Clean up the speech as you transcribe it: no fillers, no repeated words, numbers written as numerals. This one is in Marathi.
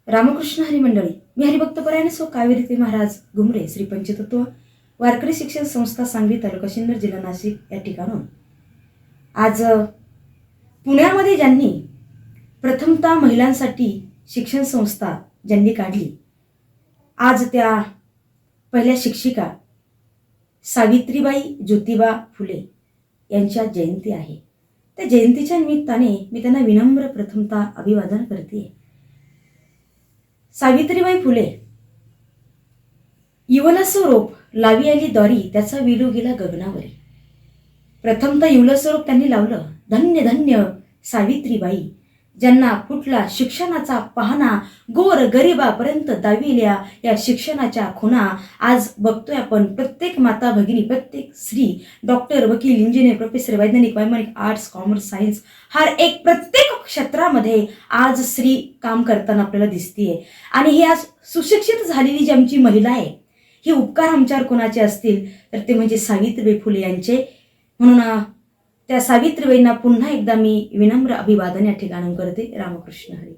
रामकृष्ण हरी मंडळी, मी हरिभक्त परायण सो कावेरी महाराज घुमरे श्री पंचतत्व वारकरी शिक्षण संस्था सांगवी तालुका सिन्नर जिल्हा नाशिक या ठिकाणून आज पुण्यामध्ये ज्यांनी प्रथमतः महिलांसाठी शिक्षण संस्था ज्यांनी काढली, आज त्या पहिल्या शिक्षिका सावित्रीबाई ज्योतिबा फुले यांच्या जयंती आहे। त्या जयंतीच्या निमित्ताने मी त्यांना विनम्र प्रथमतः अभिवादन करते। सावित्रीबाई फुले, इवलसो रोप लावी आली द्वारी, त्याचा विलू गेला गगनावरी। प्रथमतः इवलसो रोप त्यांनी लावलं। धन्य धन्य सावित्रीबाई, ज्यांना फुटला शिक्षणाचा पहाना, गोर गरिबापर्यंत दाविल्या या शिक्षणाच्या खुणा। आज बघतोय आपण प्रत्येक माता भगिनी, प्रत्येक स्त्री डॉक्टर, वकील, इंजिनियर, प्रोफेसर, वैज्ञानिक, वैमानिक, आर्ट्स, कॉमर्स, सायन्स, हर एक प्रत्येक क्षेत्रामध्ये आज स्त्री काम करताना आपल्याला दिसतीये। आणि ही आज सुशिक्षित झालेली जी आमची महिला आहे, ही उपकार आमच्यावर कोणाचे असतील तर ते म्हणजे सावित्रीबाई फुले यांचे। म्हणून त्या सावित्रीबाईंना पुन्हा एकदा मी विनम्र अभिवादन या ठिकाणी करते। रामकृष्ण हरी।